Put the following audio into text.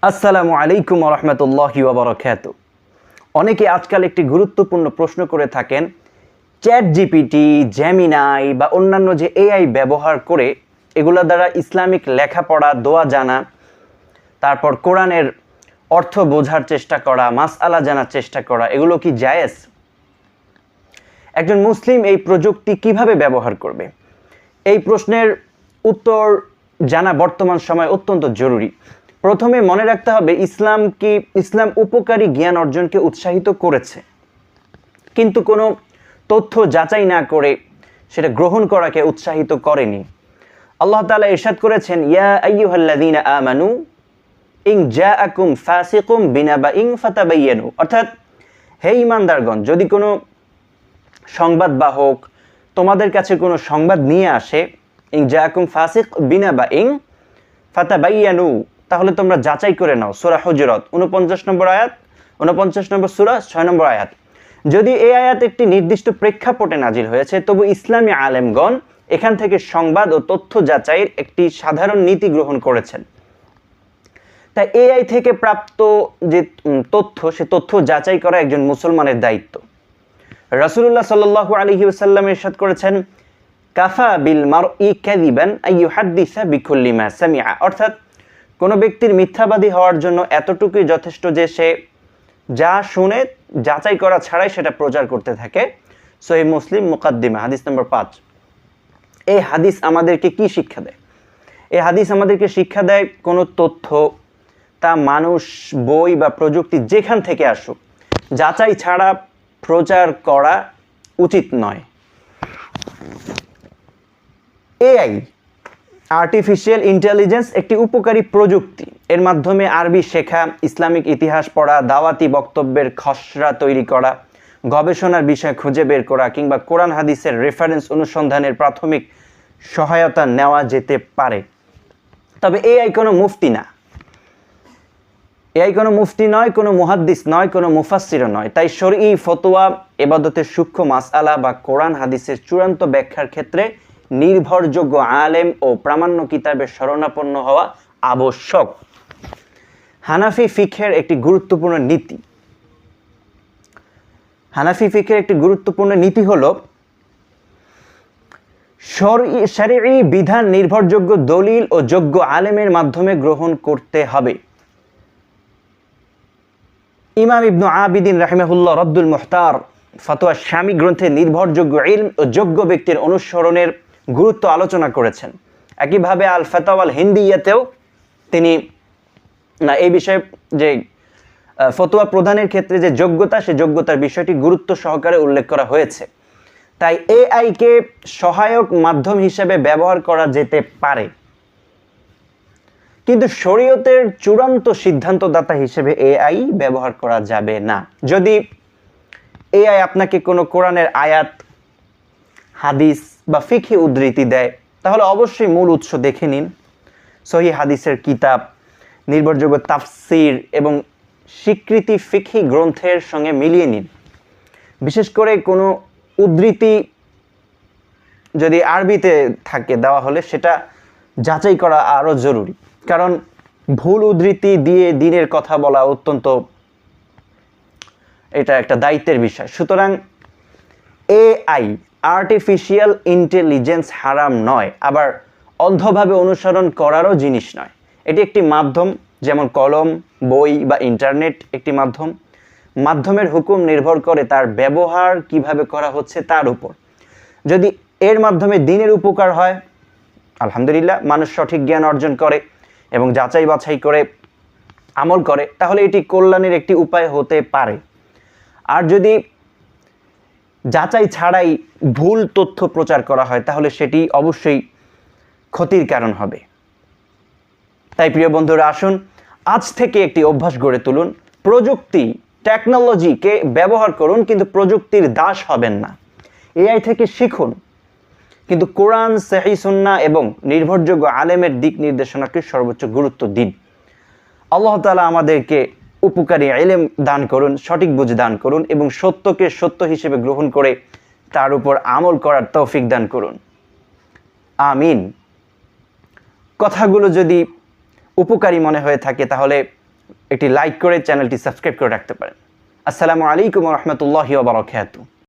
আসসালামু আলাইকুম ওয়া রাহমাতুল্লাহি ওয়া বারাকাতুহু। অনেকে আজকাল একটি গুরুত্বপূর্ণ প্রশ্ন করে থাকেন, চ্যাট জিপিটি, জেমিনাই বা অন্যান্য যে এআই ব্যবহার করে এগুলা দ্বারা ইসলামিক লেখাপড়া, দোয়া জানা, তারপর কোরআনের অর্থ বোঝার চেষ্টা করা, মাসআলা জানার চেষ্টা করা, এগুলো কি জায়েজ? একজন মুসলিম এই প্রযুক্তি কিভাবে ব্যবহার করবে? এই প্রশ্নের উত্তর জানা বর্তমান সময়ে অত্যন্ত জরুরি। প্রথমে মনে রাখতে হবে ইসলাম উপকারী জ্ঞান অর্জনকে উৎসাহিত করেছে, কিন্তু কোনো তথ্য যাচাই না করে সেটা গ্রহণ করাকে উৎসাহিত করেনি। আল্লাহ তাআলা ইরশাদ করেছেন, ইয়া আইয়ুহাল্লাযীনা আমানু ইন জাআকুম ফাসিকুম বিনাবাইন ফাতাবায়ানু, অর্থাৎ হে ঈমানদারগণ, যদি কোনো সংবাদবাহক তোমাদের কাছে কোনো সংবাদ নিয়ে আসে, ইন জাআকুম ফাসিক বিনাবাইন ফাতাবায়ানু, তাহলে তোমরা যাচাই করে নাও। সূরা হুজুরাত 49 নম্বর আয়াত, 49 নম্বর সূরা 6 নম্বর আয়াত। যদি এই আয়াত একটি নির্দিষ্ট প্রেক্ষাপটে নাজিল হয়েছে, তবু ইসলামী আলেমগণ এখান থেকে সংবাদ ও তথ্য যাচাইয়ের একটি সাধারণ নীতি গ্রহণ করেছেন। তাই এআই থেকে প্রাপ্ত যে তথ্য, সে তথ্য যাচাই করা একজন মুসলমানের দায়িত্ব। রাসূলুল্লাহ সাল্লাল্লাহু আলাইহি ওয়াসাল্লাম ইরশাদ করেছেন, কাফা বিল মারই কাযিবান আইয়ুহাদ্দিসা বিকুল্লি মা সামিআ, অর্থাৎ কোনো ব্যক্তির মিথ্যাবাদী হওয়ার জন্য এতটুকুই যথেষ্ট যে সে যা শুনে যাচাই করা ছাড়াই সেটা প্রচার করতে থাকে। সহিহ মুসলিম মুকাদ্দিমা, হাদিস নম্বর 5। এই হাদিস আমাদেরকে কি শিক্ষা দেয়? এই হাদিস আমাদেরকে শিক্ষা দেয়, কোনো তথ্য তা মানুষ, বই বা প্রযুক্তি যেখান থেকে আসুক, যাচাই ছাড়া প্রচার করা উচিত নয়। এআই, আর্টিফিশিয়াল ইন্টেলিজেন্স, একটি উপকারী প্রযুক্তি। এর মাধ্যমে আরবি শেখা, ইসলামিক ইতিহাস পড়া, দাওয়াতি বক্তব্যের খসড়া তৈরি করা, গবেষণার বিষয় খুঁজে বের করা কিংবা কোরআন হাদিসের রেফারেন্স অনুসন্ধানের প্রাথমিক সহায়তা নেওয়া যেতে পারে। তবে এআই কোনো মুফতি না, এআই কোনো মুফতি নয়, কোনো মুহাদ্দিস নয়, কোনো মুফাসসিরও নয়। তাই শরঈ ফতোয়া, ইবাদতের সূক্ষ্ম মাসআলা বা কোরআন হাদিসের চূড়ান্ত ব্যাখ্যার ক্ষেত্রে নির্ভরযোগ্য আলেম ও প্রামাণ্য কিতাবের শরণাপন্ন হওয়া আবশ্যক। হানাফি ফিকহের একটি গুরুত্বপূর্ণ নীতি, হানাফি ফিকহের একটি গুরুত্বপূর্ণ নীতি হলো, শরঈ বিধান নির্ভরযোগ্য দলিল ও যোগ্য আলেমের মাধ্যমে গ্রহণ করতে হবে। ইমাম ইবনু আবিদিন রাহিমাহুল্লাহ রদ্দুল মুহতার ফতোয়া শামী গ্রন্থে নির্ভরযোগ্য ইলম ও যোগ্য ব্যক্তির অনুসরণের গুরুত্ব আলোচনা করেছেন। একইভাবে আল ফাতাওয়াল হিন্দিয়াতেও তিনি এই বিষয়ে যে ফতোয়া প্রদানের ক্ষেত্রে যে যোগ্যতা, সে যোগ্যতার বিষয়টি গুরুত্ব সহকারে উল্লেখ করা হয়েছে। তাই এআইকে সহায়ক মাধ্যম হিসেবে ব্যবহার করা যেতে পারে, কিন্তু শরীয়তের চূড়ান্ত সিদ্ধান্তদাতা হিসেবে এআই ব্যবহার করা যাবে না। যদি এআই আপনাকে কোনো কোরআনের আয়াত, হাদিস বা ফিকহি উদ্ধৃতি দেয়, তাহলে অবশ্যই মূল উৎস দেখে নিন। সহিহ হাদিসের কিতাব, নির্ভরযোগ্য তাফসির এবং স্বীকৃতি ফিকহি গ্রন্থের সঙ্গে মিলিয়ে নিন। বিশেষ করে কোনো উদ্ধৃতি যদি আরবিতে থাকে দেওয়া হলে সেটা যাচাই করা আরও জরুরি, কারণ ভুল উদ্ধৃতি দিয়ে দিনের কথা বলা অত্যন্ত, এটা একটা দায়িত্বের বিষয়। সুতরাং এআই, আর্টিফিশিয়াল ইন্টেলিজেন্স হারাম নয়, আবার অন্ধভাবে অনুসরণ করারও জিনিস নয়। এটি একটি মাধ্যম, যেমন কলম, বই বা ইন্টারনেট একটি মাধ্যম। মাধ্যমের হুকুম নির্ভর করে তার ব্যবহার কিভাবে করা হচ্ছে তার উপর। যদি এর মাধ্যমে দিনের উপকার হয়, আলহামদুলিল্লাহ, মানুষ সঠিক জ্ঞান অর্জন করে এবং যাচাই বাছাই করে আমল করে, তাহলে এটি কল্যাণের একটি উপায় হতে পারে। আর যদি যাচাই ছাড়াই ভুল তথ্য প্রচার করা হয়, তাহলে সেটি অবশ্যই ক্ষতির কারণ হবে। তাই প্রিয় বন্ধুরা, আসুন আজ থেকে একটি অভ্যাস গড়ে তুলুন। প্রযুক্তি, টেকনোলজিকে ব্যবহার করুন, কিন্তু প্রযুক্তির দাস হবেন না। এআই থেকে শিখুন, কিন্তু কোরআন, সহিহ সুন্নাহ এবং নির্ভরযোগ্য আলেমের দিক নির্দেশনাকে সর্বোচ্চ গুরুত্ব দিন। আল্লাহ তাআলা আমাদেরকে উপকারী ইলম দান করুন, সঠিক বুঝ দান করুন এবং সত্যকে সত্য হিসেবে গ্রহণ করে তার উপর আমল করার তৌফিক দান করুন। আমিন। কথাগুলো যদি উপকারী মনে হয়ে থাকে, তাহলে একটি লাইক করে চ্যানেলটি সাবস্ক্রাইব করে রাখতে পারেন। আসসালামু আলাইকুম ওয়া রাহমাতুল্লাহি ওয়া বারাকাতুহু।